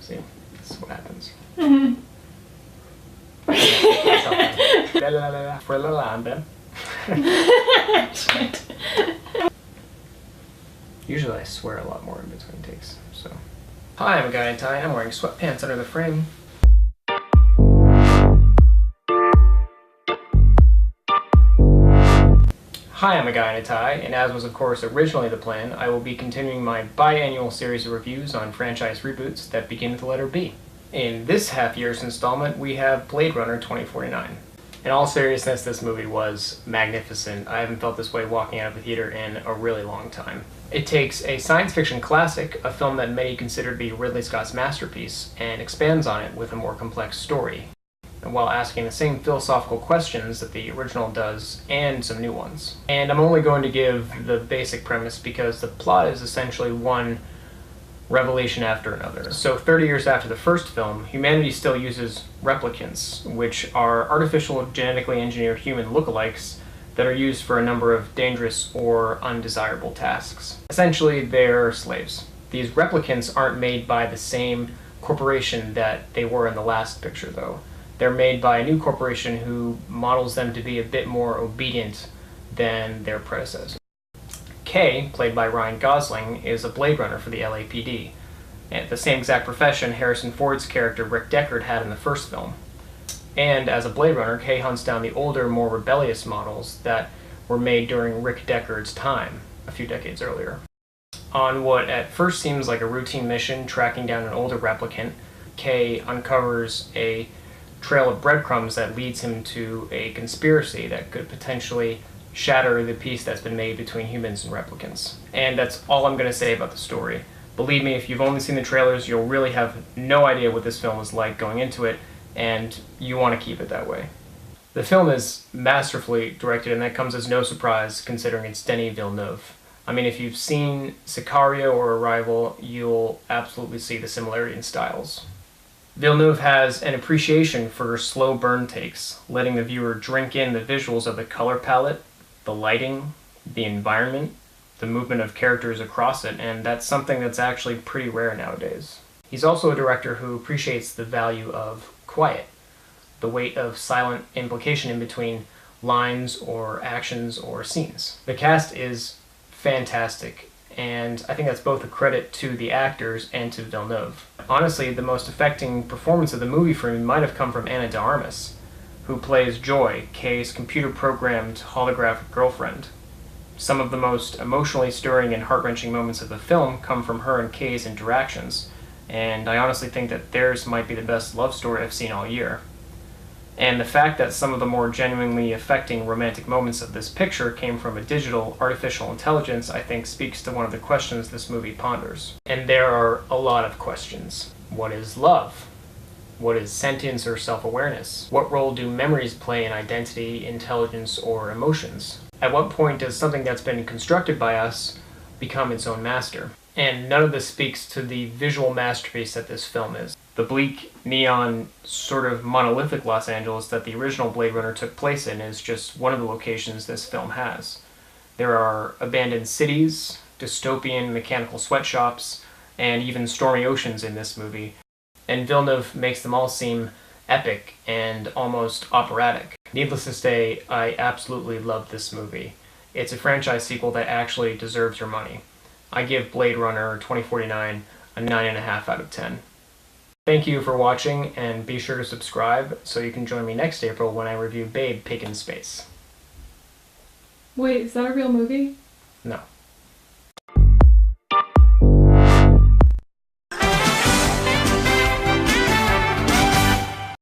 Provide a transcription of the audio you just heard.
See, this is what happens. Mm-hmm. Fue la landa. Usually I swear a lot more in between takes, so. Hi, I'm a guy in tie. I'm wearing sweatpants under the frame. Hi, I'm a guy in a tie, and as was of course originally the plan, I will be continuing my biannual series of reviews on franchise reboots that begin with the letter B. In this half-year's installment, we have Blade Runner 2049. In all seriousness, this movie was magnificent. I haven't felt this way walking out of a theater in a really long time. It takes a science fiction classic, a film that many consider to be Ridley Scott's masterpiece, and expands on it with a more complex story, while asking the same philosophical questions that the original does, and some new ones. And I'm only going to give the basic premise because the plot is essentially one revelation after another. So 30 years after the first film, humanity still uses replicants, which are artificial genetically engineered human lookalikes that are used for a number of dangerous or undesirable tasks. Essentially, they're slaves. These replicants aren't made by the same corporation that they were in the last picture, though. They're made by a new corporation who models them to be a bit more obedient than their predecessors. Kay, played by Ryan Gosling, is a Blade Runner for the LAPD, and the same exact profession Harrison Ford's character Rick Deckard had in the first film. And as a Blade Runner, Kay hunts down the older, more rebellious models that were made during Rick Deckard's time, a few decades earlier. On what at first seems like a routine mission tracking down an older replicant, Kay uncovers a trail of breadcrumbs that leads him to a conspiracy that could potentially shatter the peace that's been made between humans and replicants. And that's all I'm going to say about the story. Believe me, if you've only seen the trailers, you'll really have no idea what this film is like going into it, and you want to keep it that way. The film is masterfully directed, and that comes as no surprise considering it's Denis Villeneuve. I mean, if you've seen Sicario or Arrival, you'll absolutely see the similarity in styles. Villeneuve has an appreciation for slow burn takes, letting the viewer drink in the visuals of the color palette, the lighting, the environment, the movement of characters across it, and that's something that's actually pretty rare nowadays. He's also a director who appreciates the value of quiet, the weight of silent implication in between lines or actions or scenes. The cast is fantastic, and I think that's both a credit to the actors and to Villeneuve. Honestly, the most affecting performance of the movie for me might have come from Ana de Armas, who plays Joy, Kay's computer-programmed holographic girlfriend. Some of the most emotionally stirring and heart-wrenching moments of the film come from her and Kay's interactions, and I honestly think that theirs might be the best love story I've seen all year. And the fact that some of the more genuinely affecting romantic moments of this picture came from a digital, artificial intelligence, I think speaks to one of the questions this movie ponders. And there are a lot of questions. What is love? What is sentience or self-awareness? What role do memories play in identity, intelligence, or emotions? At what point does something that's been constructed by us become its own master? And none of this speaks to the visual masterpiece that this film is. The bleak, neon, sort of monolithic Los Angeles that the original Blade Runner took place in is just one of the locations this film has. There are abandoned cities, dystopian mechanical sweatshops, and even stormy oceans in this movie. And Villeneuve makes them all seem epic and almost operatic. Needless to say, I absolutely love this movie. It's a franchise sequel that actually deserves your money. I give Blade Runner 2049 a 9.5 out of 10. Thank you for watching, and be sure to subscribe so you can join me next April when I review Babe, Pig in Space. Wait, is that a real movie? No.